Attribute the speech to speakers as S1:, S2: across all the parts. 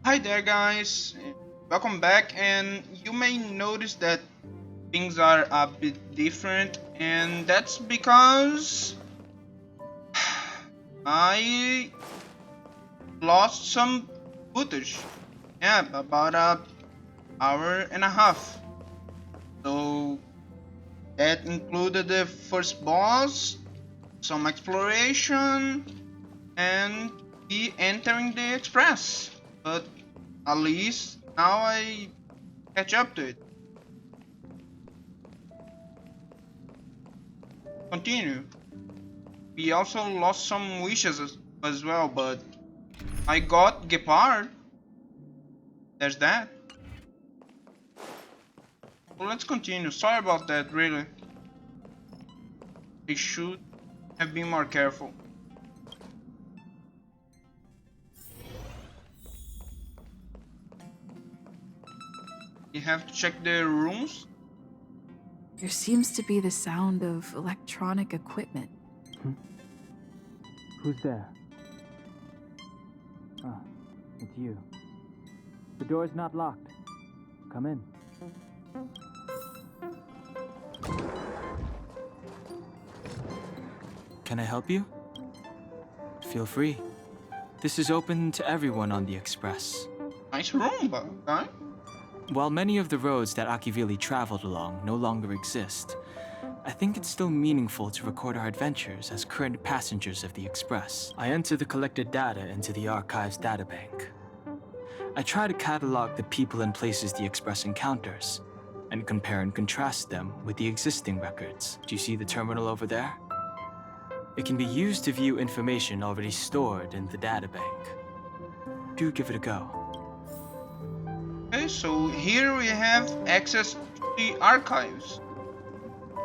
S1: Hi there, guys. Welcome back. And you may notice that things are a bit different, and that's because I lost some footage. Yeah, about a hour and a half. So that included the first boss, some exploration, and me entering the express. But at least now I catch up to it. Continue. We also lost some wishes as well, but I got Gepard. There's that. So let's continue. Sorry about that, really. I should have been more careful. You have to check the rooms.
S2: There seems to be the sound of electronic equipment.
S3: Hmm? Who's there? Ah, it's you. The door's not locked. Come in.
S4: Can I help you? Feel free. This is open to everyone on the Express.
S1: Nice room, guy.
S4: While many of the roads that Akivili traveled along no longer exist, I think it's still meaningful to record our adventures as current passengers of the Express. I enter the collected data into the Archives databank. I try to catalog the people and places the Express encounters, and compare and contrast them with the existing records. Do you see the terminal over there? It can be used to view information already stored in the databank. Do give it a go.
S1: Okay, so here we have access to the archives.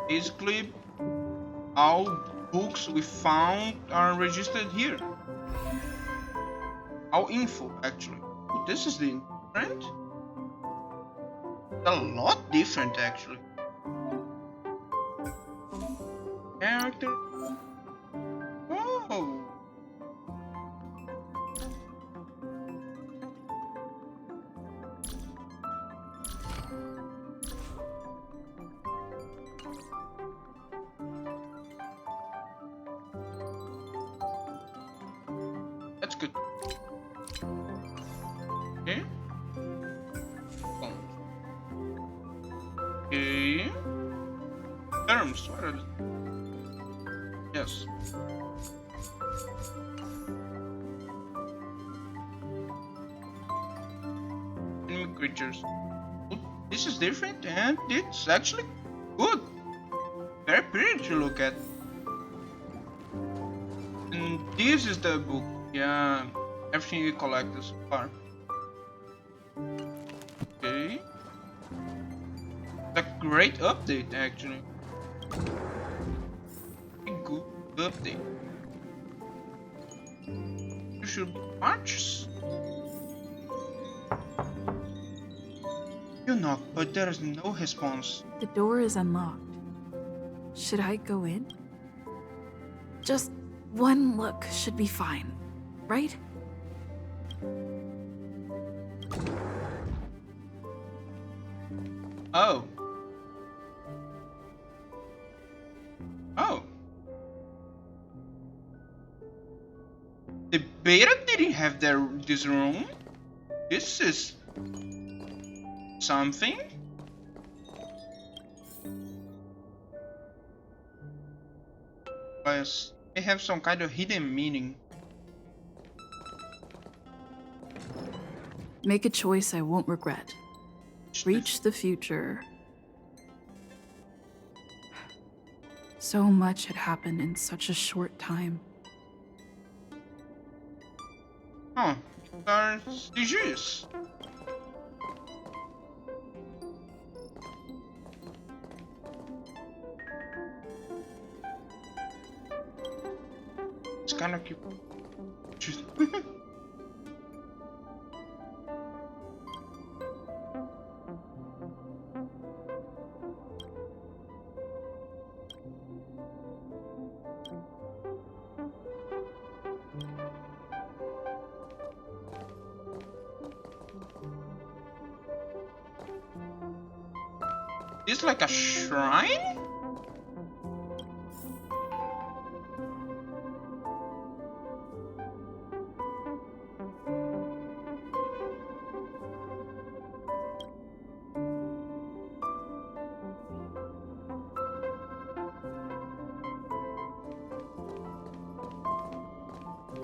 S1: Basically, all books we found are registered here. All info, actually. Oh, this is the different. A lot different, actually. Character. Oh, that's good. Okay. Okay. Terms. What are the... Yes. Enemy creatures. Oh, this is different and it's actually good. Very pretty to look at. And this is the book. Yeah. Everything we collected so far. Okay. A great update actually. A good update. You should march. You knock, but there is no response.
S2: The door is unlocked. Should I go in? Just one look should be fine, right?
S1: Oh. Oh. The beta didn't have this room. This is something. Yes, they have some kind of hidden meaning.
S2: Make a choice I won't regret. Reach the future. So much had happened in such a short time.
S1: Huh. Are CGs. It's kind of cute. This like a shrine?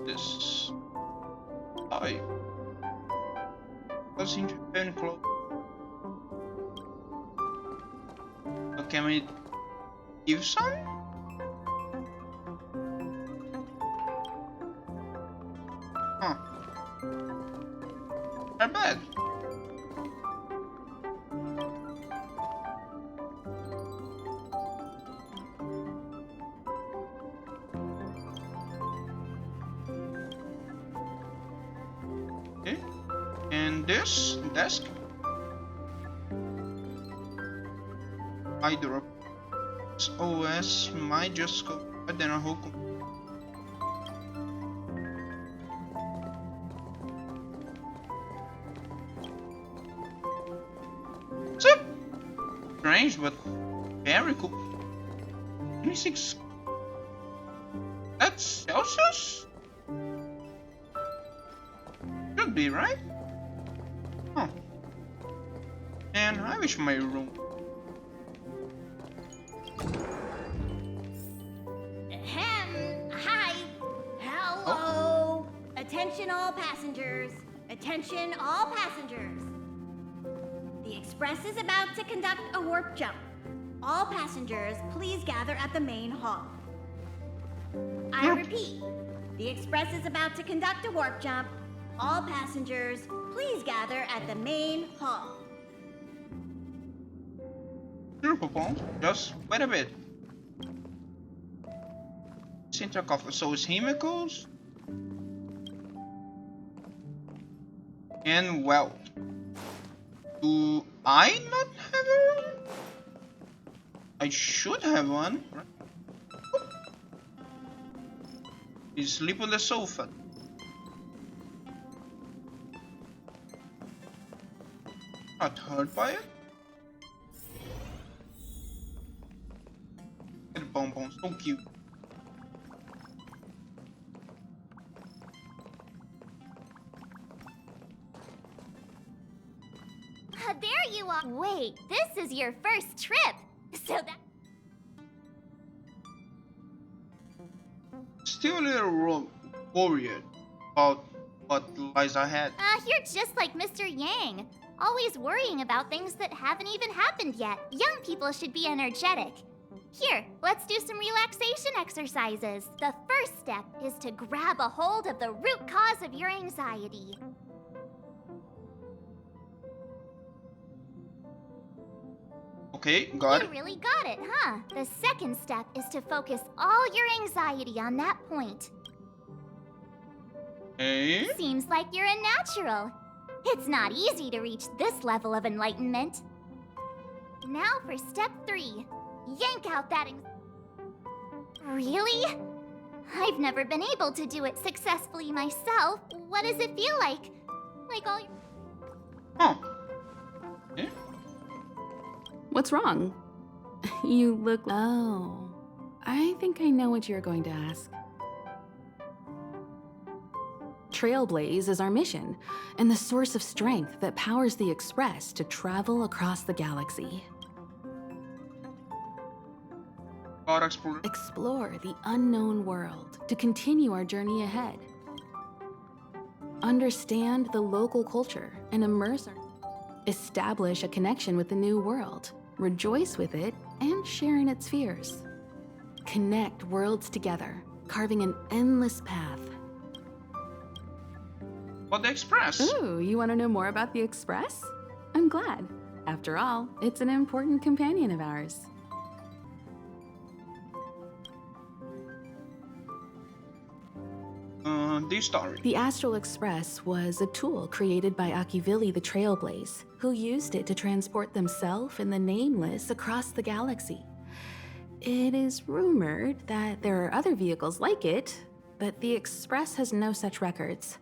S1: This I doesn't even close. So can we give some? Huh. Not bad. Okay. And this desk. Either OS might just go but then a whole what's up? Strange but very cool. 26. That's Celsius? Should be, right? Huh. And I wish my room.
S5: Hi. Hello. Attention all passengers. Attention all passengers. The Express is about to conduct a warp jump. All passengers, please gather at the main hall. I repeat, the Express is about to conduct a warp jump. All passengers, please gather at the main hall.
S1: Sure, Popon. Just wait a bit. Center of those chemicals. And well, do I not have a room? I should have one. You sleep on the sofa. Not hurt by it. The bonbons, so cute.
S6: There you are. Wait, this is your first trip. So that.
S1: Still a little worried about what lies ahead.
S6: You're just like Mr. Yang. Always worrying about things that haven't even happened yet. Young people should be energetic. Here, let's do some relaxation exercises. The first step is to grab a hold of the root cause of your anxiety.
S1: Okay, got
S6: You
S1: it.
S6: really got it, huh? The second step is to focus all your anxiety on that point.
S1: Okay.
S6: Seems like you're a natural. It's not easy to reach this level of enlightenment. Now for step 3. Yank out that Really? I've never been able to do it successfully myself. What does it feel like? Like all your...
S1: Huh. Okay.
S2: What's wrong? You look... Oh, I think I know what you're going to ask. Trailblaze is our mission, and the source of strength that powers the Express to travel across the galaxy.
S1: God Explorer.
S2: Explore the unknown world to continue our journey ahead. Understand the local culture and immerse our... Establish a connection with the new world. Rejoice with it and share in its fears. Connect worlds together, carving an endless path.
S1: But the Express.
S2: Ooh, you want to know more about the Express? I'm glad. After all, it's an important companion of ours.
S1: This story.
S2: The Astral Express was a tool created by Akivili the Trailblaze, who used it to transport themselves and the Nameless across the galaxy. It is rumored that there are other vehicles like it, but the Express has no such records.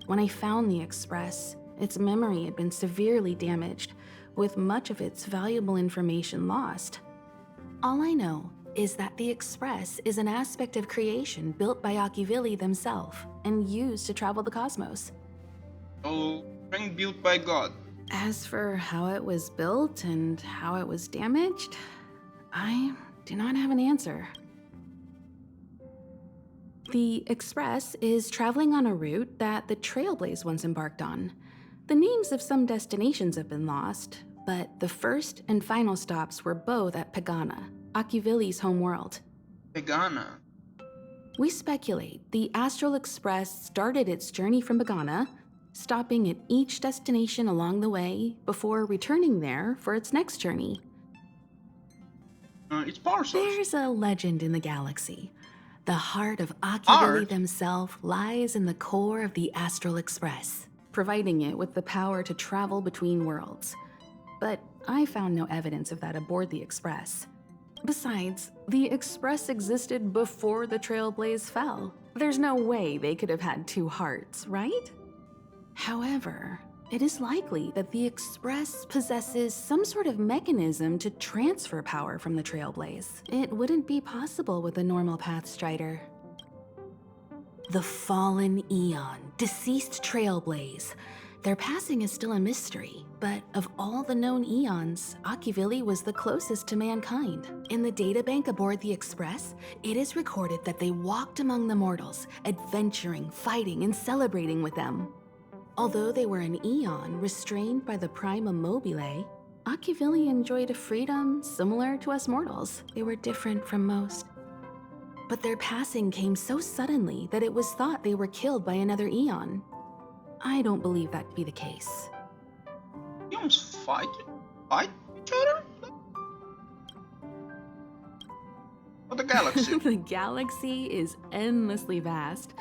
S2: When I found the Express, Its memory had been severely damaged, with much of its valuable information lost. All I know is that the Express is an aspect of creation built by Akivili themselves and used to travel the cosmos.
S1: So, train built by God.
S2: As for how it was built and how it was damaged, I do not have an answer. The Express is traveling on a route that the Trailblaze once embarked on. The names of some destinations have been lost, but the first and final stops were both at Pagana, Akivili's home world.
S1: Vegana.
S2: We speculate the Astral Express started its journey from Pagana, stopping at each destination along the way before returning there for its next journey.
S1: It's power source.
S2: There's a legend in the galaxy. The heart of Akivili
S1: Heart?
S2: themselves lies in the core of the Astral Express, providing it with the power to travel between worlds. But I found no evidence of that aboard the Express. Besides, the Express existed before the Trailblaze fell. There's no way they could have had two hearts, right? However, it is likely that the Express possesses some sort of mechanism to transfer power from the Trailblaze. It wouldn't be possible with a normal Path Strider. The fallen Eon, deceased Trailblaze. Their passing is still a mystery, but of all the known Eons, Akivili was the closest to mankind. In the databank aboard the Express, it is recorded that they walked among the mortals, adventuring, fighting, and celebrating with them. Although they were an Eon restrained by the Prima Mobile, Akivili enjoyed a freedom similar to us mortals. They were different from most. But their passing came so suddenly that it was thought they were killed by another Eon. I don't believe that to be the case.
S1: Eons fight each other? Or the galaxy?
S2: The galaxy is endlessly vast.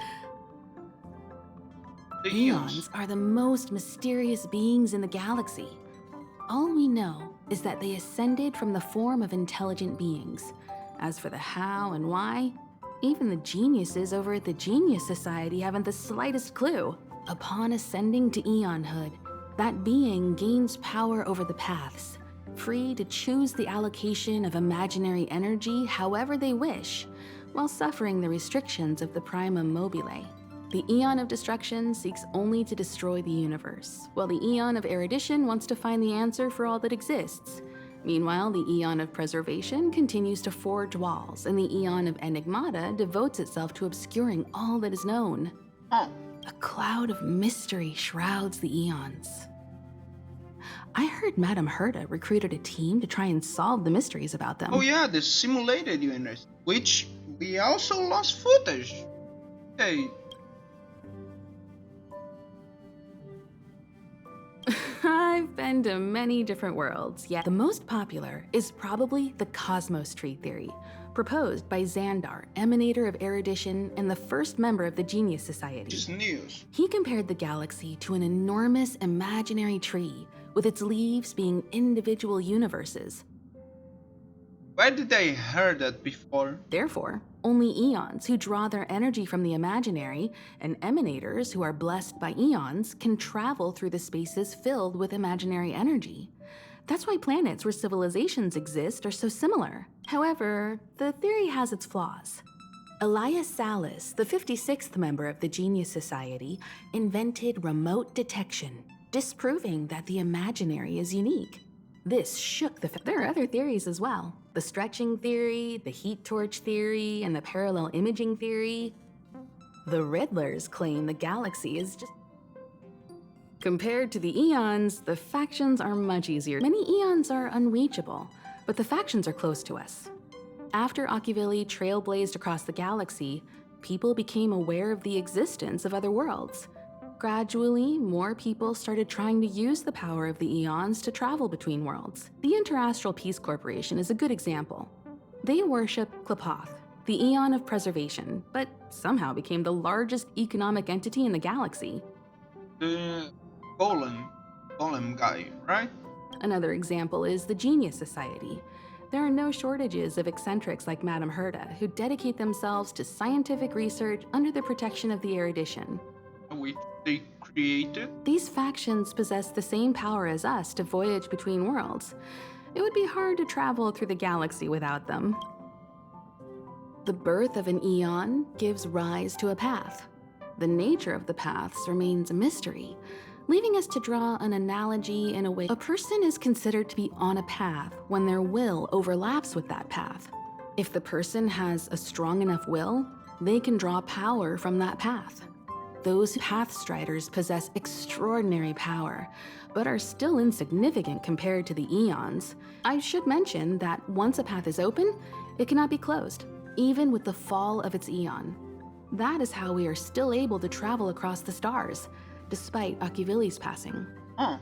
S1: The
S2: Eons are the most mysterious beings in the galaxy. All we know is that they ascended from the form of intelligent beings. As for the how and why, even the geniuses over at the Genius Society haven't the slightest clue. Upon ascending to Eonhood, that being gains power over the paths, free to choose the allocation of imaginary energy however they wish, while suffering the restrictions of the Prima Mobile. The Eon of Destruction seeks only to destroy the universe, while the Eon of Erudition wants to find the answer for all that exists. Meanwhile, the Eon of Preservation continues to forge walls, and the Eon of Enigmata devotes itself to obscuring all that is known.
S1: Oh.
S2: A cloud of mystery shrouds the Eons. I heard Madame Herta recruited a team to try and solve the mysteries about them.
S1: Oh yeah, the simulated universe, which we also lost footage. Hey.
S2: I've been to many different worlds, yet the most popular is probably the Cosmos Tree Theory, proposed by Xandar, emanator of erudition and the first member of the Genius Society.
S1: Just news.
S2: He compared the galaxy to an enormous imaginary tree, with its leaves being individual universes.
S1: Where did I heard that before?
S2: Therefore, only Eons who draw their energy from the imaginary and emanators who are blessed by Eons can travel through the spaces filled with imaginary energy. That's why planets where civilizations exist are so similar. However, the theory has its flaws. Elias Salas, the 56th member of the Genius Society, invented remote detection, disproving that the imaginary is unique. This shook There are other theories as well. The stretching theory, the heat torch theory, and the parallel imaging theory. The Riddlers claim the galaxy is just... Compared to the Eons, the factions are much easier. Many Eons are unreachable, but the factions are close to us. After Akivili trailblazed across the galaxy, people became aware of the existence of other worlds. Gradually, more people started trying to use the power of the Eons to travel between worlds. The Interastral Peace Corporation is a good example. They worship Klapoth, the Eon of Preservation, but somehow became the largest economic entity in the galaxy.
S1: The golem guy, right?
S2: Another example is the Genius Society. There are no shortages of eccentrics like Madame Herta who dedicate themselves to scientific research under the protection of the erudition.
S1: Which they created?
S2: These factions possess the same power as us to voyage between worlds. It would be hard to travel through the galaxy without them. The birth of an eon gives rise to a path. The nature of the paths remains a mystery, leaving us to draw an analogy in a way. A person is considered to be on a path when their will overlaps with that path. If the person has a strong enough will, they can draw power from that path. Those Pathstriders possess extraordinary power, but are still insignificant compared to the eons. I should mention that once a path is open, it cannot be closed, even with the fall of its eon. That is how we are still able to travel across the stars, despite Akivili's passing.
S1: Oh.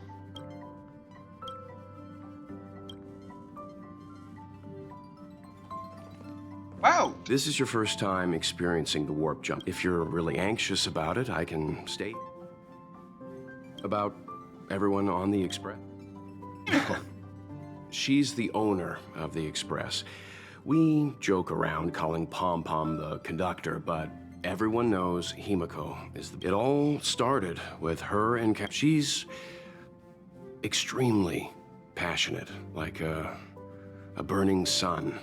S1: Wow.
S7: This is your first time experiencing the warp jump. If you're really anxious about it, I can state about everyone on the Express. She's the owner of the Express. We joke around calling Pom Pom the conductor, but everyone knows Himiko is the... It all started with her and... She's extremely passionate, like a burning sun.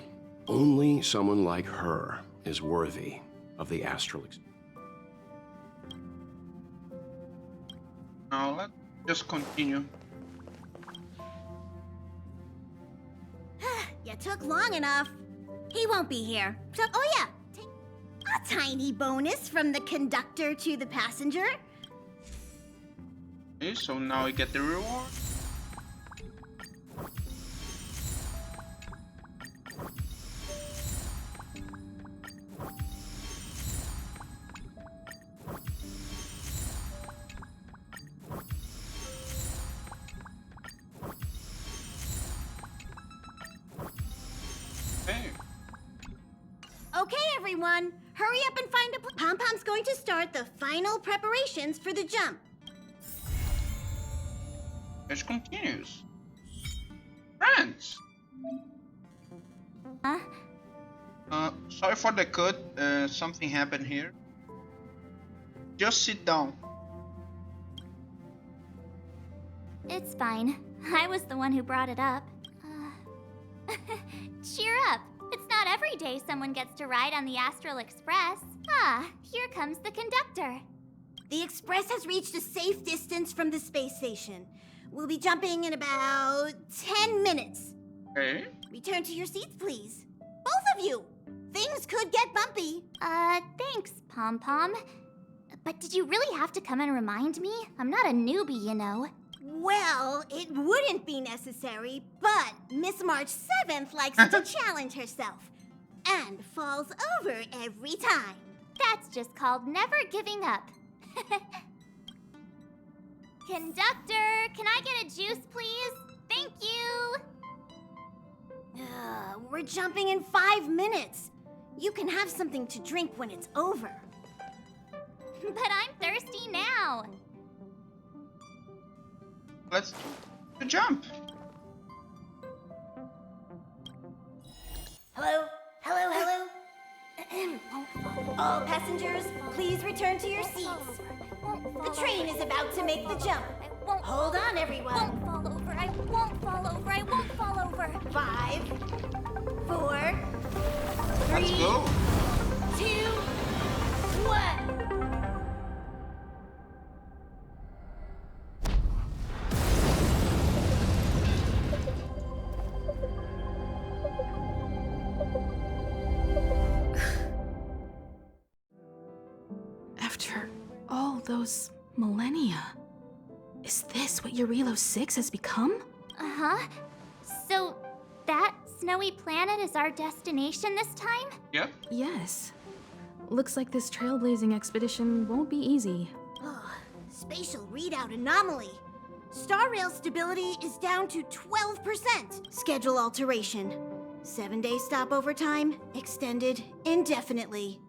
S7: Only someone like her is worthy of the astral experience.
S1: Now let's just continue.
S5: You took long enough. He won't be here. So, oh yeah, take a tiny bonus from the conductor to the passenger.
S1: Okay, so now we get the reward. Okay.
S5: Okay, everyone, hurry up and find a Pom Pom's going to start the final preparations for the jump.
S1: It continues. Friends.
S6: Huh?
S1: Sorry for the cut. Something happened here. Just sit down.
S6: It's fine. I was the one who brought it up. Cheer up. It's not every day someone gets to ride on the Astral Express. Ah, here comes the conductor.
S5: The Express has reached a safe distance from the space station. We'll be jumping in about 10 minutes.
S1: Okay.
S5: Return to your seats, please. Both of you! Things could get bumpy.
S6: Thanks, Pom Pom. But did you really have to come and remind me? I'm not a newbie, you know.
S5: Well, it wouldn't be necessary, but Miss March 7th likes to challenge herself. And falls over every time.
S6: That's just called never giving up. Conductor, can I get a juice, please? Thank you.
S5: We're jumping in 5 minutes. You can have something to drink when it's over.
S6: But I'm thirsty now.
S1: Let's do the jump.
S5: Hello? Hello, hello? All passengers, please return to your seats. The train is about to make the jump. Hold on, everyone.
S6: I won't fall over. I won't fall over. I won't fall over.
S5: 5, 4, 3,
S1: Let's go.
S5: 2, 1.
S2: After all those millennia, is this what Eurilo 6 has become?
S6: Uh-huh. So, that snowy planet is our destination this time?
S1: Yep.
S2: Yes. Looks like this trailblazing expedition won't be easy.
S5: Spatial readout anomaly. Star rail stability is down to 12%. Schedule alteration. 7-day stopover time extended indefinitely.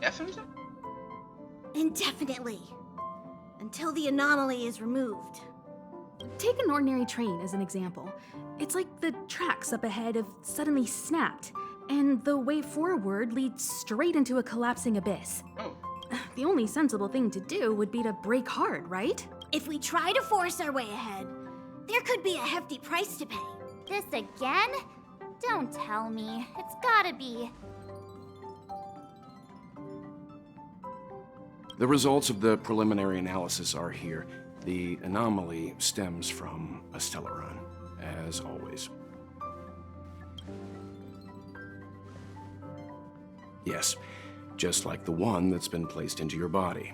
S1: Definitely.
S5: Indefinitely. Until the anomaly is removed.
S2: Take an ordinary train as an example. It's like the tracks up ahead have suddenly snapped, and the way forward leads straight into a collapsing abyss.
S1: Oh.
S2: The only sensible thing to do would be to brake hard, right?
S5: If we try to force our way ahead, there could be a hefty price to pay.
S6: This again? Don't tell me. It's gotta be.
S7: The results of the preliminary analysis are here. The anomaly stems from a Stellaron, as always. Yes, just like the one that's been placed into your body.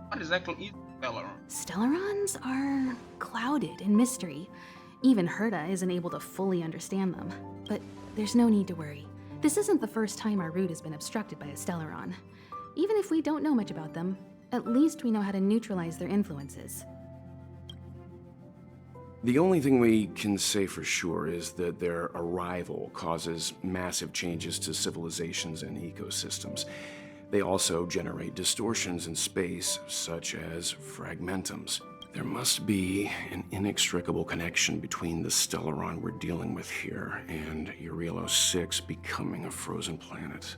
S1: What exactly is Stellaron?
S2: Stellarons are clouded in mystery. Even Herta isn't able to fully understand them. But there's no need to worry. This isn't the first time our route has been obstructed by a Stellaron. Even if we don't know much about them, at least we know how to neutralize their influences.
S7: The only thing we can say for sure is that their arrival causes massive changes to civilizations and ecosystems. They also generate distortions in space, such as fragmentums. There must be an inextricable connection between the Stellaron we're dealing with here and Eurelos 6 becoming a frozen planet.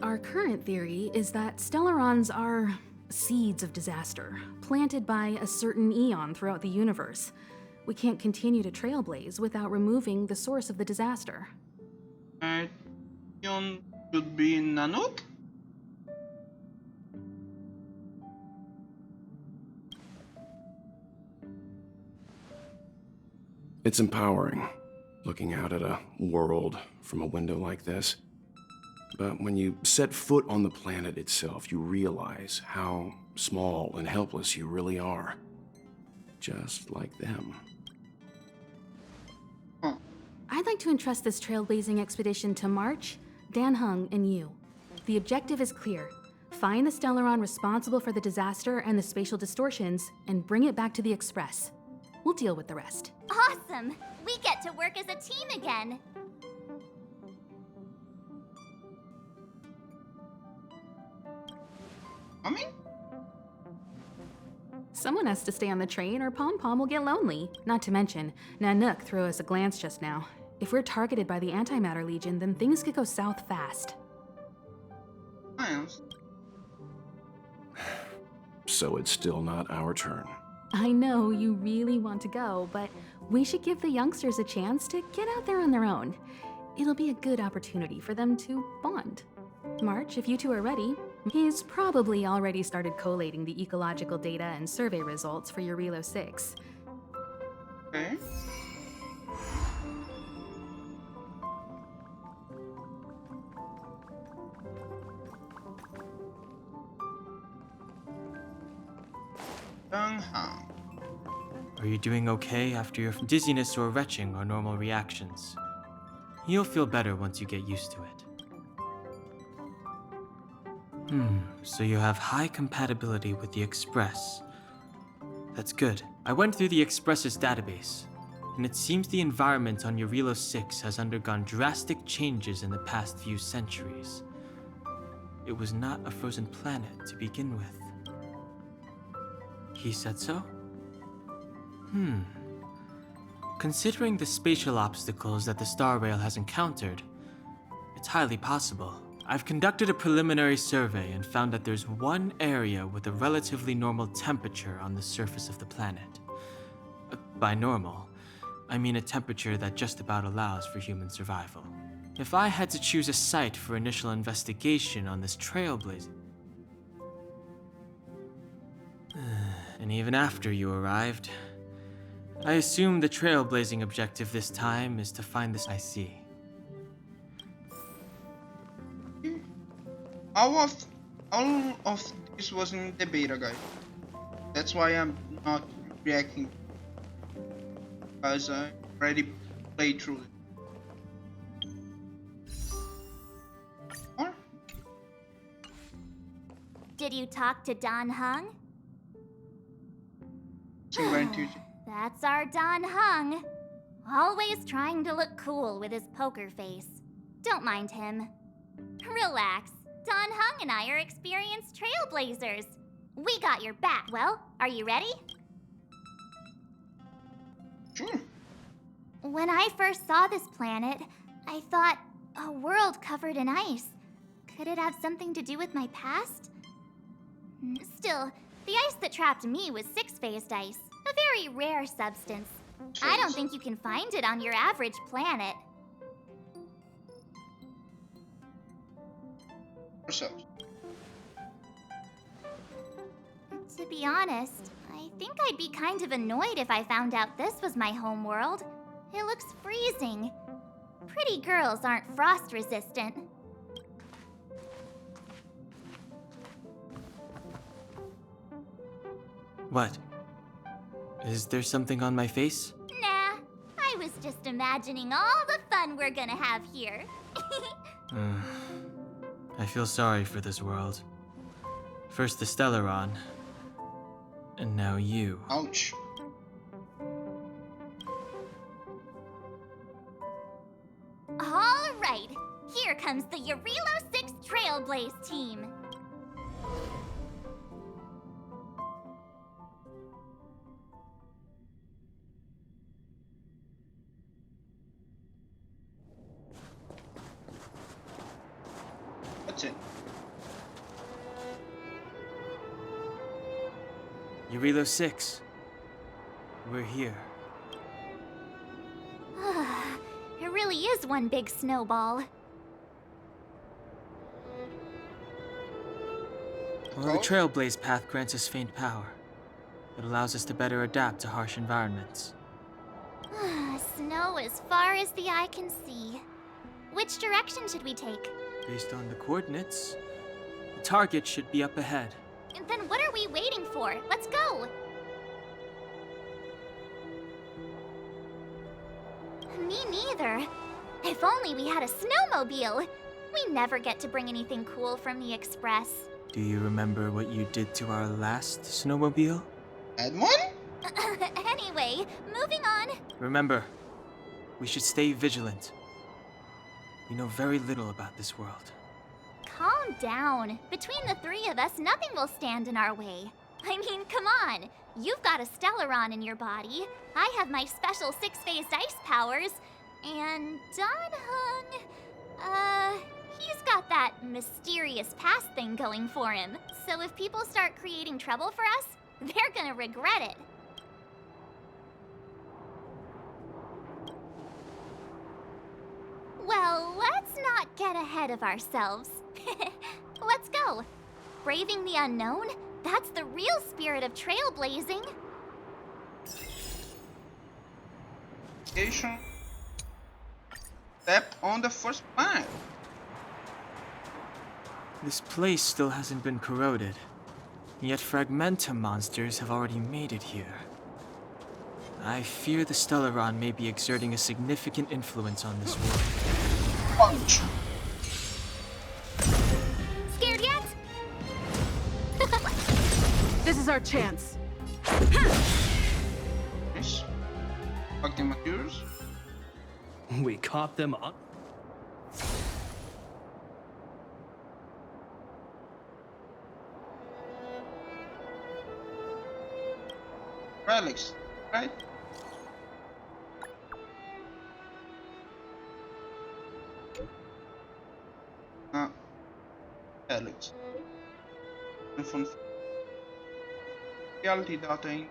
S2: Our current theory is that Stellarons are seeds of disaster, planted by a certain eon throughout the universe. We can't continue to trailblaze without removing the source of the disaster.
S1: Eon should be Nanook?
S7: It's empowering, looking out at a world from a window like this. But when you set foot on the planet itself, you realize how small and helpless you really are. Just like them.
S2: I'd like to entrust this trailblazing expedition to March, Dan Hung, and you. The objective is clear. Find the Stellaron responsible for the disaster and the spatial distortions, and bring it back to the Express. We'll deal with the rest.
S6: Awesome! We get to work as a team again.
S1: Coming?
S2: Someone has to stay on the train or Pom Pom will get lonely. Not to mention, Nanook threw us a glance just now. If we're targeted by the Antimatter Legion, then things could go south fast.
S1: Miles.
S7: So it's still not our turn.
S2: I know you really want to go, but we should give the youngsters a chance to get out there on their own. It'll be a good opportunity for them to bond. March, if you two are ready. He's probably already started collating the ecological data and survey results for Eurelos 6.
S1: Okay. Hang.
S4: Are you doing okay after your dizziness or retching are normal reactions? You'll feel better once you get used to it. So you have high compatibility with the Express. That's good. I went through the Express's database, and it seems the environment on Eurelos 6 has undergone drastic changes in the past few centuries. It was not a frozen planet to begin with. He said so? Considering the spatial obstacles that the Star Rail has encountered, it's highly possible. I've conducted a preliminary survey and found that there's one area with a relatively normal temperature on the surface of the planet. By normal, I mean a temperature that just about allows for human survival. If I had to choose a site for initial investigation on this trailblazing... And even after you arrived, I assume the trailblazing objective this time is to find this. I see.
S1: All of this was in the beta, guys. That's why I'm not reacting, because I already played through it. Or?
S6: Did you talk to Don Hung? That's our Don Hung. Always trying to look cool with his poker face. Don't mind him. Relax. Don Hung and I are experienced trailblazers. We got your back. Well, are you ready?
S1: Sure.
S6: When I first saw this planet, I thought a world covered in ice. Could it have something to do with my past? Still, the ice that trapped me was six-phased ice, a very rare substance. I don't think you can find it on your average planet.
S1: Ourselves.
S6: To be honest, I think I'd be kind of annoyed if I found out this was my home world. It looks freezing. Pretty girls aren't frost resistant.
S4: What? Is there something on my face?
S6: Nah, I was just imagining all the fun we're gonna have here.
S4: I feel sorry for this world. First the Stellaron, and now you.
S1: Ouch.
S6: All right, here comes the Eurilo 6 Trailblaze team.
S1: That's it.
S4: Eurilo 6. We're here.
S6: It really is one big snowball.
S4: Well, the Trailblaze path grants us faint power. It allows us to better adapt to harsh environments.
S6: Snow as far as the eye can see. Which direction should we take?
S4: Based on the coordinates, the target should be up ahead.
S6: Then what are we waiting for? Let's go! Me neither. If only we had a snowmobile. We never get to bring anything cool from the Express.
S4: Do you remember what you did to our last snowmobile?
S1: Add one?
S6: Anyway, moving on.
S4: Remember, we should stay vigilant. We know very little about this world.
S6: Calm down. Between the three of us, nothing will stand in our way. I mean, come on. You've got a Stellaron in your body. I have my special six-phased ice powers. And Dan-hung, he's got that mysterious past thing going for him. So if people start creating trouble for us, they're gonna regret it. Well, let's not get ahead of ourselves. Let's go. Braving the unknown? That's the real spirit of trailblazing.
S1: Station. Step on the first planet.
S4: This place still hasn't been corroded, yet Fragmentum monsters have already made it here. I fear the Stellaron may be exerting a significant influence on this world.
S1: Punch.
S6: Scared yet?
S2: This is our chance.
S1: Nice. Fucking materials.
S8: We caught them up.
S1: Relics, right? Relics. En van reality data in.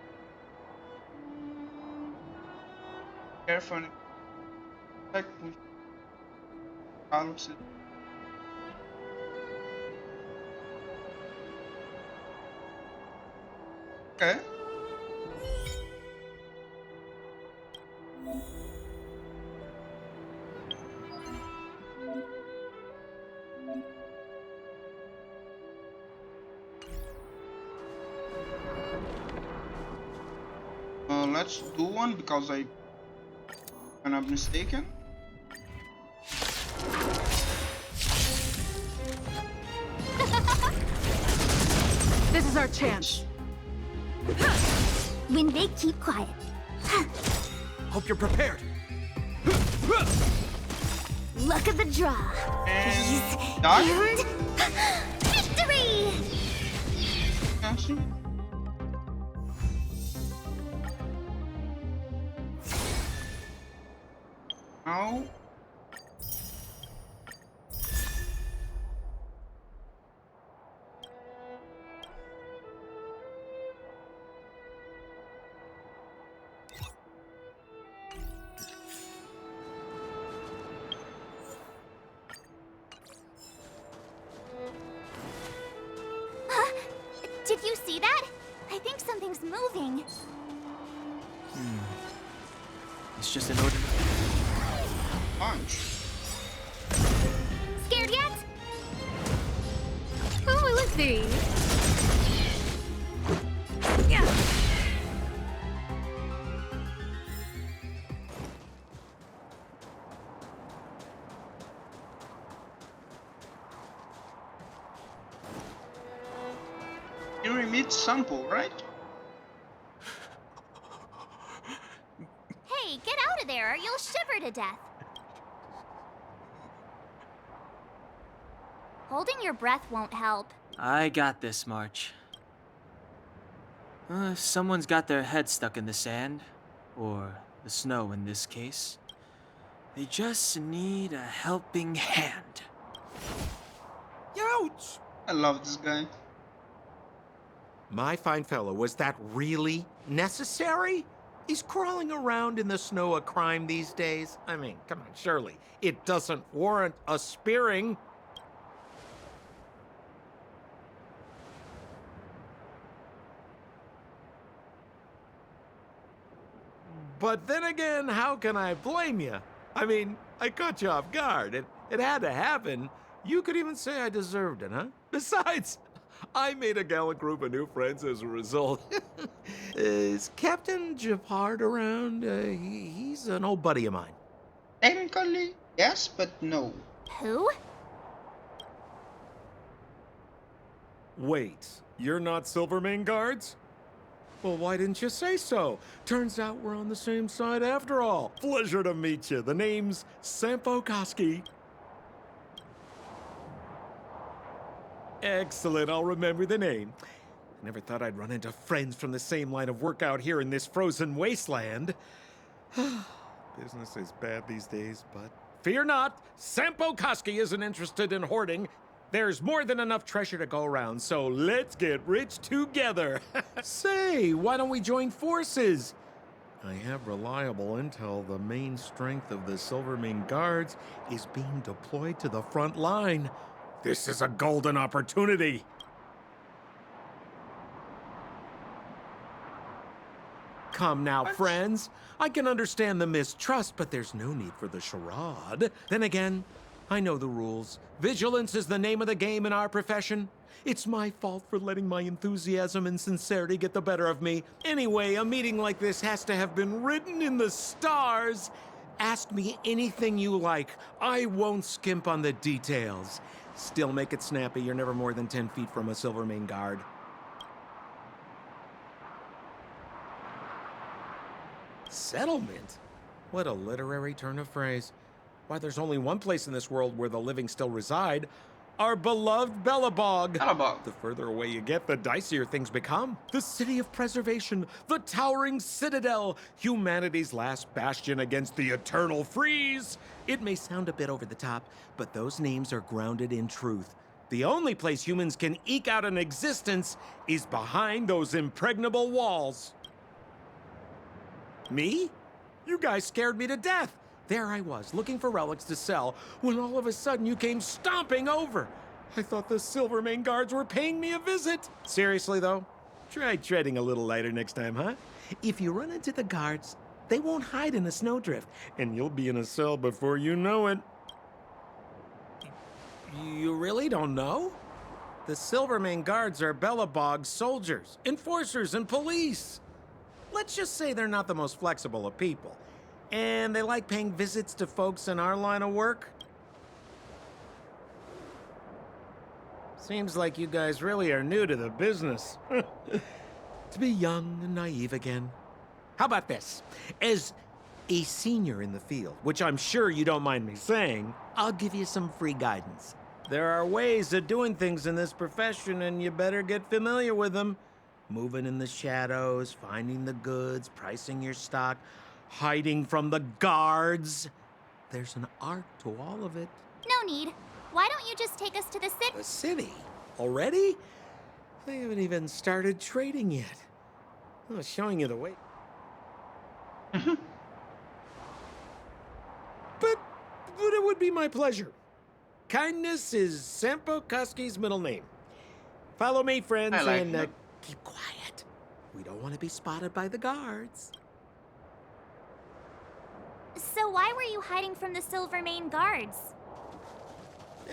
S1: Careful. Check with balances. Okay. Let's do one because I'm mistaken.
S2: This is our chance.
S6: When they keep quiet.
S8: Hope you're prepared.
S6: Luck of the draw.
S1: And dodge.
S6: And victory!
S1: Actually. Now,
S6: Did you see that? I think something's moving.
S4: It's just an ordinary.
S1: punch.
S6: Scared yet?
S2: Oh, let's see. Yeah.
S1: You remit sample, right?
S6: Hey, get out of there or you'll shiver to death. Holding your breath won't help.
S4: I got this, March. If someone's got their head stuck in the sand, or the snow in this case, they just need a helping hand.
S9: Ouch!
S1: I love this guy.
S9: My fine fellow, was that really necessary? Is crawling around in the snow a crime these days? I mean, come on, surely. It doesn't warrant a spearing. But then again, how can I blame you? I mean, I caught you off guard. It had to happen. You could even say I deserved it, huh? Besides, I made a gallant group of new friends as a result. Is Captain Japard around? He's an old buddy of mine.
S1: Technically, yes, but no.
S6: Who?
S9: Wait, you're not Silvermane guards? Well, why didn't you say so? Turns out we're on the same side after all. Pleasure to meet you. The name's Sampo Koski. Excellent, I'll remember the name. I never thought I'd run into friends from the same line of work out here in this frozen wasteland. Business is bad these days, but fear not, Sampo Koski isn't interested in hoarding. There's more than enough treasure to go around, so let's get rich together. Say, why don't we join forces? I have reliable intel the main strength of the Silvermane Guards is being deployed to the front line. This is a golden opportunity. Come now, friends. I can understand the mistrust, but there's no need for the charade. Then again, I know the rules. Vigilance is the name of the game in our profession. It's my fault for letting my enthusiasm and sincerity get the better of me. Anyway, a meeting like this has to have been written in the stars. Ask me anything you like. I won't skimp on the details. Still make it snappy. You're never more than 10 feet from a Silvermane guard. Settlement? What a literary turn of phrase. Why, there's only one place in this world where the living still reside. Our beloved Bellabog.
S1: Bellabog.
S9: The further away you get, the dicier things become. The city of preservation, the towering citadel, humanity's last bastion against the eternal freeze. It may sound a bit over the top, but those names are grounded in truth. The only place humans can eke out an existence is behind those impregnable walls. Me? You guys scared me to death. There I was, looking for relics to sell, when all of a sudden you came stomping over. I thought the Silvermane guards were paying me a visit. Seriously, though, try treading a little lighter next time, huh? If you run into the guards, they won't hide in a snowdrift, and you'll be in a cell before you know it. You really don't know? The Silvermane guards are Bellabog's soldiers, enforcers, and police. Let's just say they're not the most flexible of people. And they like paying visits to folks in our line of work. Seems like you guys really are new to the business. To be young and naive again. How about this? As a senior in the field, which I'm sure you don't mind me saying, I'll give you some free guidance. There are ways of doing things in this profession, and you better get familiar with them. Moving in the shadows, finding the goods, pricing your stock, hiding from the guards. there's an art to all of it.
S6: No need. Why don't you just take us to the city?
S9: The city? Already? I haven't even started trading yet. I was showing you the way. But it would be my pleasure. Kindness is Sampo Koski's middle name. Follow me, friends,
S1: I like
S9: and
S1: that.
S9: keep quiet. We don't want to be spotted by the guards.
S6: So why were you hiding from the Silvermane guards?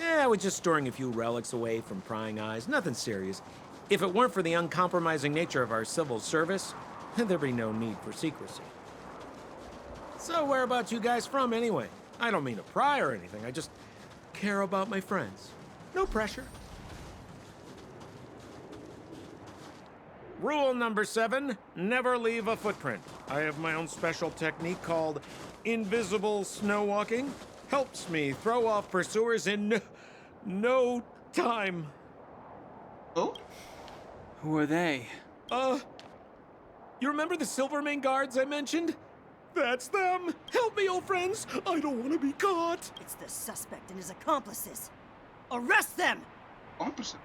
S9: I was just storing a few relics away from prying eyes. Nothing serious. If it weren't for the uncompromising nature of our civil service, there'd be no need for secrecy. So whereabouts you guys from, anyway? I don't mean to pry or anything. I just care about my friends. No pressure. Rule number 7, never leave a footprint. I have my own special technique called invisible snow walking. Helps me throw off pursuers in no time.
S1: Oh?
S4: Who are they?
S9: You remember the Silvermane guards I mentioned? That's them! Help me, old friends! I don't want to be caught!
S10: It's the suspect and his accomplices. Arrest them!
S1: Opposite.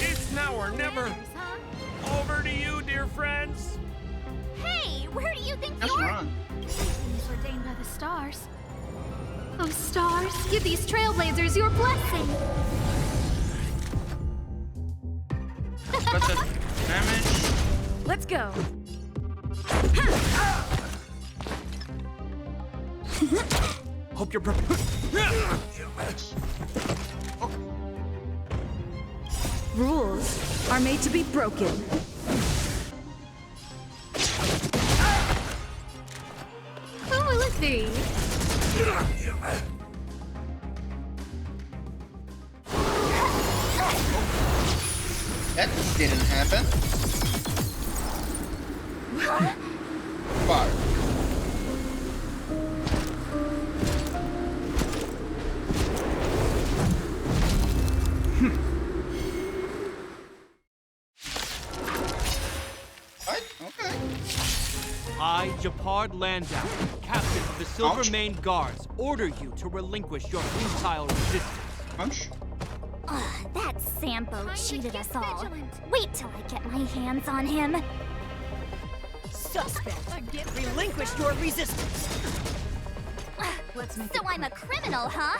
S9: It's now or never!
S6: Manners, huh?
S9: Over to you, dear friends!
S6: Hey, where do you think
S1: Just
S6: you're?
S1: run.
S6: He's ordained by the stars. Oh, stars, give these trailblazers your blessing.
S1: What's the damage?
S10: Let's go.
S8: Hope you're prepared.
S10: Rules are made to be broken.
S6: Who will it be?
S1: That didn't happen. Fire. What? Okay.
S8: I, Japard Landau, captain of the Silvermane Guards, order you to relinquish your futile resistance.
S1: Punch.
S6: Ugh, that Sampo cheated us all. Wait till I get my hands on him.
S10: Suspect, relinquish your resistance. Let's make
S6: So I'm a criminal, huh?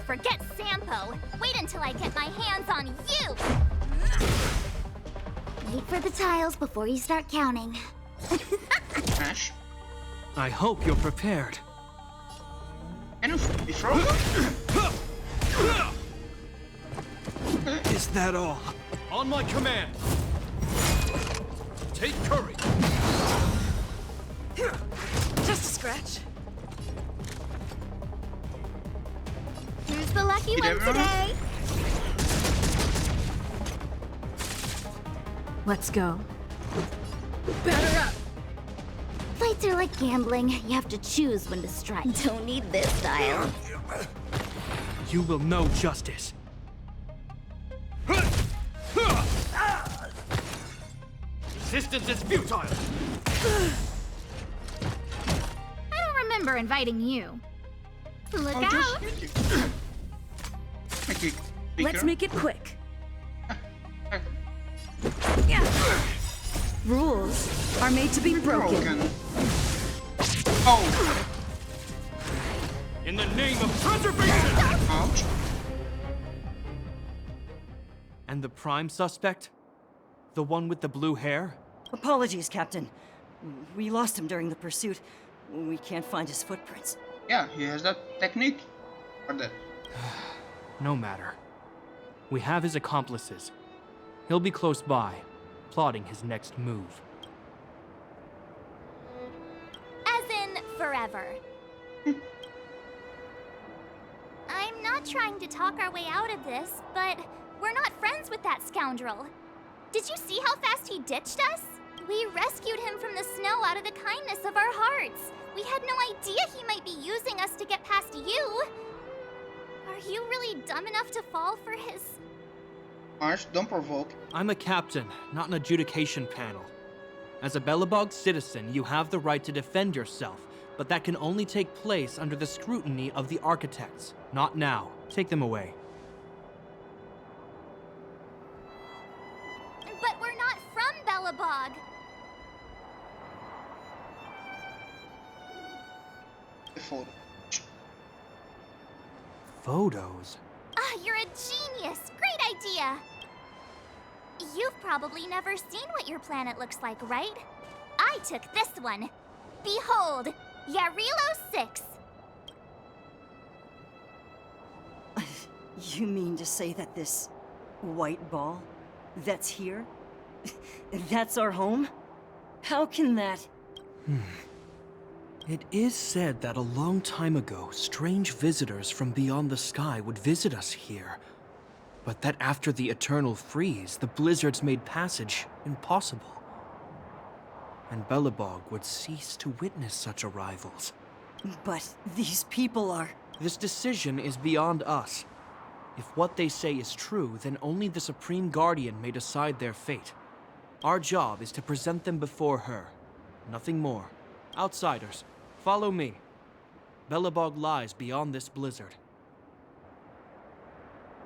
S6: Forget Sampo. Wait until I get my hands on you. Wait for the tiles before you start counting.
S1: Smash.
S8: I hope you're prepared.
S1: Can you be frozen?
S8: Is that all? On my command. Take courage.
S10: Just a scratch.
S6: Who's the lucky one
S1: everyone?
S6: today?
S10: Let's go. Batter up.
S6: Fights are like gambling. You have to choose when to strike. Don't need this style.
S8: You will know justice. Resistance is futile.
S6: I don't remember inviting you. Look
S1: Oh,
S6: out!
S1: just hit you. Make it bigger.
S10: Let's make it quick. Rules are made to be broken.
S1: Oh,
S8: In the name of preservation!
S1: ouch.
S8: And the prime suspect? The one with the blue hair?
S10: Apologies, Captain. We lost him during the pursuit. We can't find his footprints.
S1: Yeah, he has that technique. Or that.
S8: No matter. We have his accomplices. He'll be close by, plotting his next move.
S6: As in forever. I'm not trying to talk our way out of this, but we're not friends with that scoundrel. Did you see how fast he ditched us? We rescued him from the snow out of the kindness of our hearts. We had no idea he might be using us to get past you. Are you really dumb enough to fall for his...
S1: Marsh, don't provoke.
S8: I'm a captain, not an adjudication panel. As a Belobog citizen, you have the right to defend yourself, but that can only take place under the scrutiny of the architects. Not now. Take them away.
S6: But we're not from Belobog.
S1: Photo.
S8: Photos?
S6: Ah, you're a genius! Great idea! You've probably never seen what your planet looks like, right? I took this one. Behold, Yarilo 6.
S10: You mean to say that this white ball that's here, that's our home? How can that...
S8: It is said that a long time ago, strange visitors from beyond the sky would visit us here. But that after the eternal freeze, the blizzards made passage impossible. And Belobog would cease to witness such arrivals.
S10: But these people are...
S8: This decision is beyond us. If what they say is true, then only the Supreme Guardian may decide their fate. Our job is to present them before her. Nothing more. Outsiders, follow me. Belobog lies beyond this blizzard.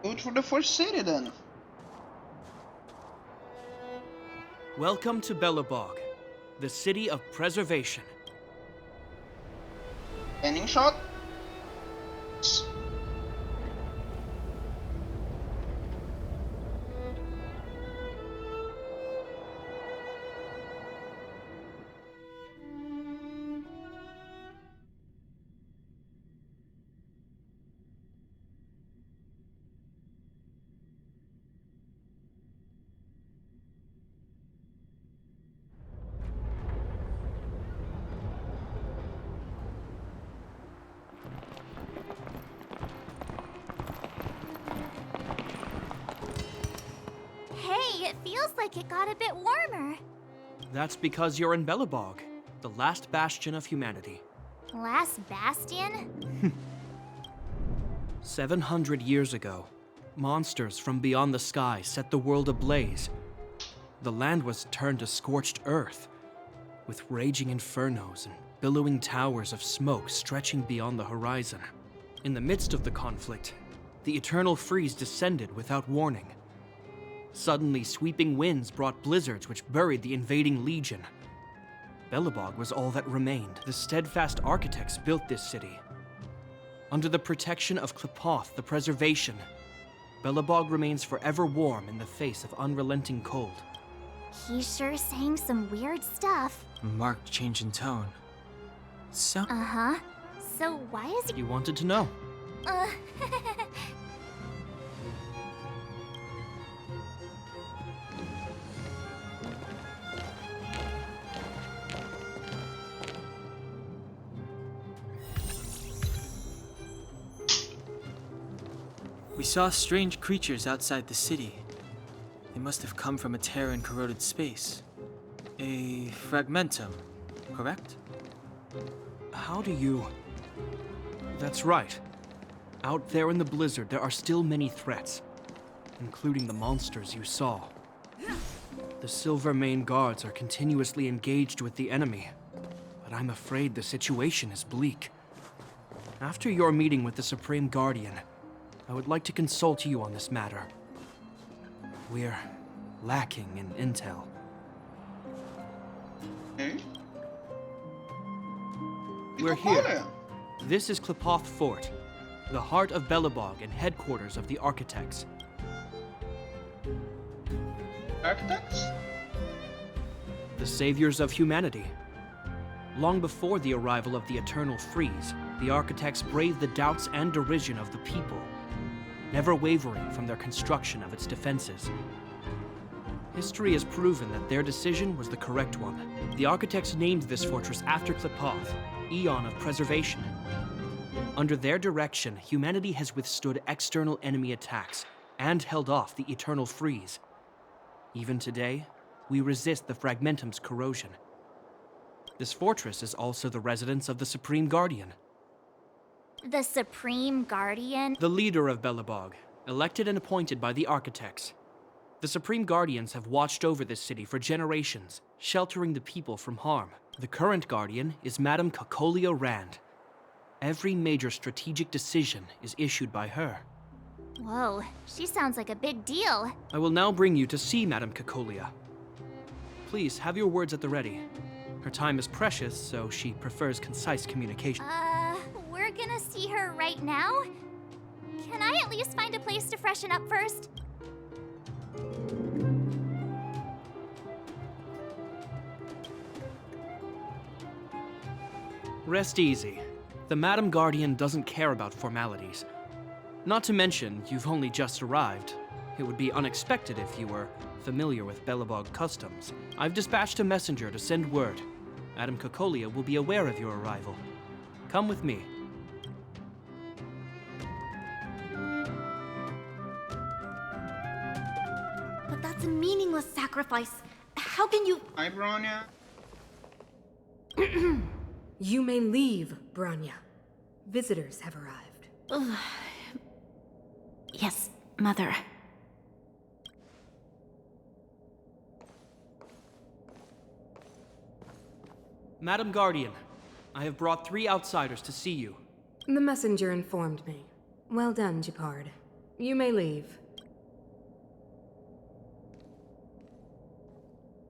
S1: Go to the first city then.
S8: Welcome to Belobog, the city of preservation.
S1: Ending shot.
S6: Hey, it feels like it got a bit warmer.
S8: That's because you're in Belobog, the last bastion of humanity.
S6: Last bastion?
S8: 700 years ago, monsters from beyond the sky set the world ablaze. The land was turned to scorched earth, with raging infernos and billowing towers of smoke stretching beyond the horizon. In the midst of the conflict, the eternal freeze descended without warning. Suddenly, sweeping winds brought blizzards which buried the invading legion. Belobog was all that remained. The steadfast architects built this city. Under the protection of Klepoth, the preservation, Belobog remains forever warm in the face of unrelenting cold.
S6: He's sure saying some weird stuff.
S4: A marked change in tone. So,
S6: Uh-huh. So why is he...
S8: You wanted to know.
S6: Uh...
S4: we saw strange creatures outside the city. They must have come from a tear in corroded space. A fragmentum, correct?
S8: How do you... That's right. Out there in the blizzard, there are still many threats, including the monsters you saw. The Silvermane guards are continuously engaged with the enemy, but I'm afraid the situation is bleak. After your meeting with the Supreme Guardian, I would like to consult you on this matter. We're lacking in intel.
S1: Okay.
S8: We're here. This is Klepoth Fort, the heart of Belobog and headquarters of the architects.
S1: Architects?
S8: The saviors of humanity. Long before the arrival of the Eternal Freeze, the architects braved the doubts and derision of the people, never wavering from their construction of its defenses. History has proven that their decision was the correct one. The architects named this fortress after Klepoth, Eon of Preservation. Under their direction, humanity has withstood external enemy attacks and held off the Eternal Freeze. Even today, we resist the Fragmentum's corrosion. This fortress is also the residence of the Supreme Guardian.
S6: The Supreme Guardian?
S8: The leader of Belobog, elected and appointed by the architects. The Supreme Guardians have watched over this city for generations, sheltering the people from harm. The current Guardian is Madame Cocolia Rand. Every major strategic decision is issued by her.
S6: Whoa, she sounds like a big deal.
S8: I will now bring you to see Madame Cocolia. Please, have your words at the ready. Her time is precious, so she prefers concise communication.
S6: We're gonna see her right now? Can I at least find a place to freshen up first?
S8: Rest easy. The Madam Guardian doesn't care about formalities. Not to mention, you've only just arrived. It would be unexpected if you were familiar with Belobog customs. I've dispatched a messenger to send word. Madam Cocolia will be aware of your arrival. Come with me.
S11: But that's a meaningless sacrifice. How can you...
S1: Hi, Bronya.
S12: You may leave, Bronya. Visitors have arrived.
S11: Yes, Mother.
S8: Madam Guardian, I have brought 3 outsiders to see you.
S12: The messenger informed me. Well done, Gepard. You may leave.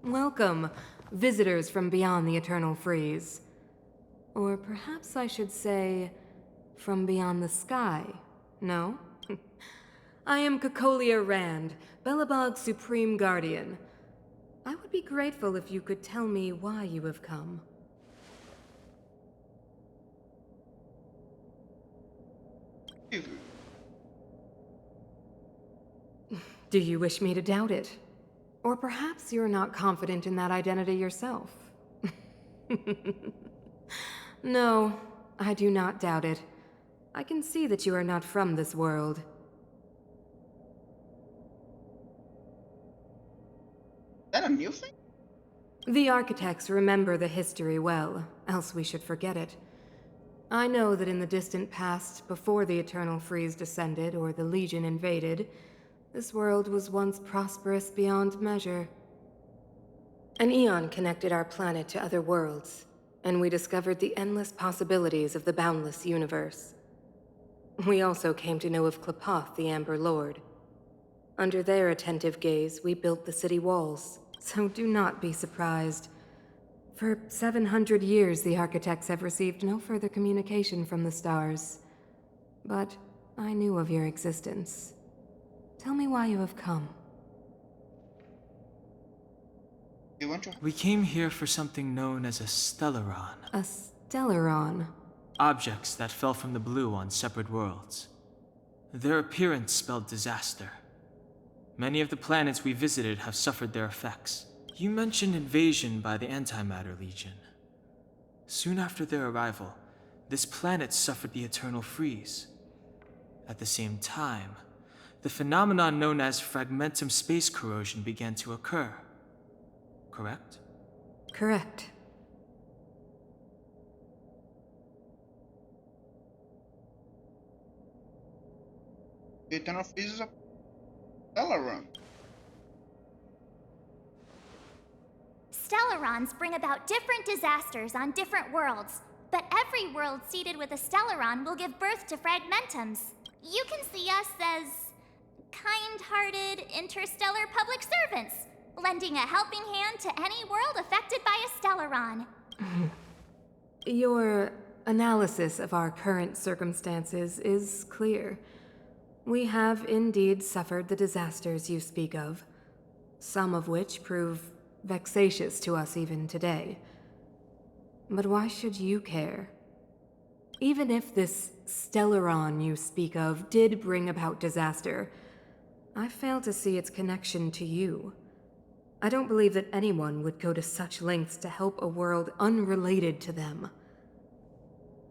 S12: Welcome, visitors from beyond the Eternal Freeze. Or perhaps I should say, from beyond the sky, no? I am Cocolia Rand, Belobog's Supreme Guardian. I would be grateful if you could tell me why you have come. Do you wish me to doubt it? Or perhaps you're not confident in that identity yourself? No, I do not doubt it. I can see that you are not from this world.
S1: Is that a new thing?
S12: The architects remember the history well, else we should forget it. I know that in the distant past, before the Eternal Freeze descended or the Legion invaded, this world was once prosperous beyond measure. An eon connected our planet to other worlds, and we discovered the endless possibilities of the boundless universe. We also came to know of Klapoth, the Amber Lord. Under their attentive gaze, we built the city walls, so do not be surprised. For 700 years, the architects have received no further communication from the stars. But I knew of your existence. Tell me why you have come.
S1: You want to?
S4: We came here for something known as a stellaron.
S12: A stellaron?
S4: Objects that fell from the blue on separate worlds. Their appearance spelled disaster. Many of the planets we visited have suffered their effects. You mentioned invasion by the Antimatter Legion. Soon after their arrival, this planet suffered the Eternal Freeze. At the same time, the phenomenon known as fragmentum space corrosion began to occur. Correct?
S12: Correct.
S1: The Eternal Freeze is a Stellaron.
S6: Stellarons bring about different disasters on different worlds, but every world seeded with a Stellaron will give birth to fragmentums. You can see us as kind-hearted interstellar public servants, lending a helping hand to any world affected by a Stellaron.
S12: Your analysis of our current circumstances is clear. We have indeed suffered the disasters you speak of, some of which prove vexatious to us even today. But why should you care? Even if this Stellaron you speak of did bring about disaster, I fail to see its connection to you. I don't believe that anyone would go to such lengths to help a world unrelated to them.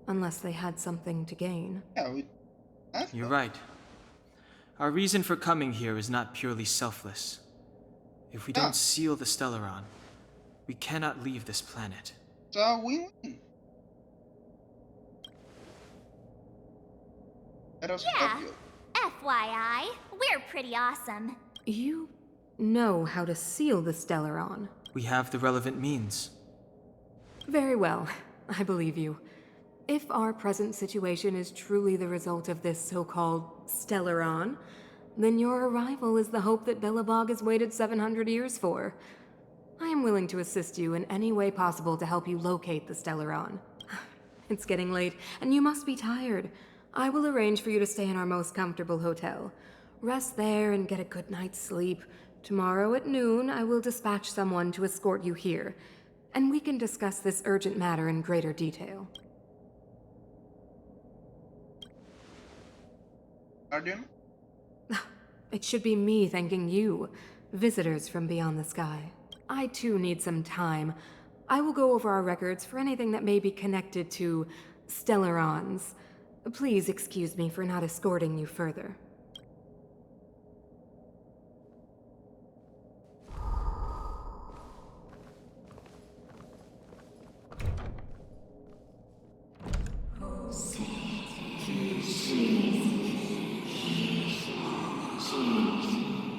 S12: Unless they had something to gain.
S1: Yeah,
S4: You're right. Our reason for coming here is not purely selfless. If we don't seal the Stellaron, we cannot leave this planet.
S1: So we win. Let us help you.
S6: FYI, we're pretty awesome.
S12: You know how to seal the Stellaron.
S4: We have the relevant means.
S12: Very well, I believe you. If our present situation is truly the result of this so-called Stellaron, then your arrival is the hope that Belobog has waited 700 years for. I am willing to assist you in any way possible to help you locate the Stellaron. It's getting late, and you must be tired. I will arrange for you to stay in our most comfortable hotel. Rest there and get a good night's sleep. Tomorrow at noon, I will dispatch someone to escort you here, and we can discuss this urgent matter in greater detail.
S1: Guardian?
S12: It should be me thanking you, visitors from beyond the sky. I too need some time. I will go over our records for anything that may be connected to Stellarons. Please excuse me for not escorting you further.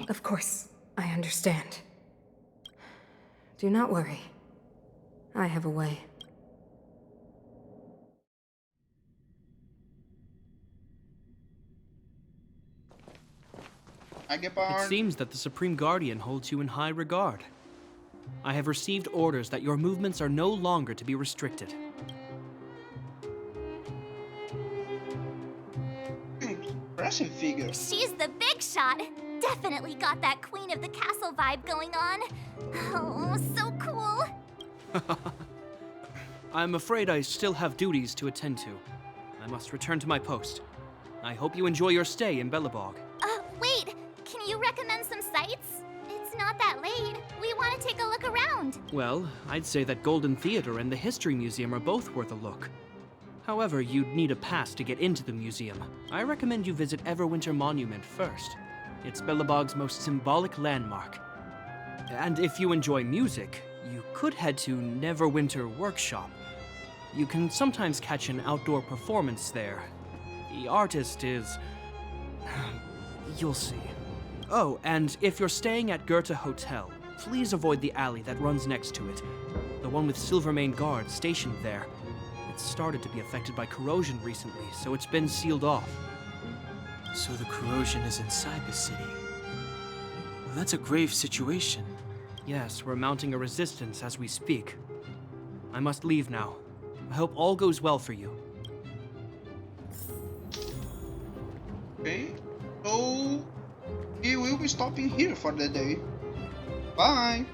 S12: Of course, I understand. Do not worry. I have a way.
S8: It seems that the Supreme Guardian holds you in high regard. I have received orders that your movements are no longer to be restricted.
S1: Impressive figure.
S6: She's the big shot. Definitely got that Queen of the Castle vibe going on. Oh, so cool.
S8: I'm afraid I still have duties to attend to. I must return to my post. I hope you enjoy your stay in Belobog.
S6: Wait. Can you recommend some sites? It's not that late. We want to take a look around.
S8: Well, I'd say that Golden Theater and the History Museum are both worth a look. However, you'd need a pass to get into the museum. I recommend you visit Everwinter Monument first. It's Belobog's most symbolic landmark. And if you enjoy music, you could head to Neverwinter Workshop. You can sometimes catch an outdoor performance there. The artist is... you'll see. Oh, and if you're staying at Goethe Hotel, please avoid the alley that runs next to it. The one with Silvermane guards stationed there. It's started to be affected by corrosion recently, so it's been sealed off.
S4: So the corrosion is inside the city. Well, that's a grave situation.
S8: Yes, we're mounting a resistance as we speak. I must leave now. I hope all goes well for you.
S1: Okay, so we will be stopping here for the day. Bye!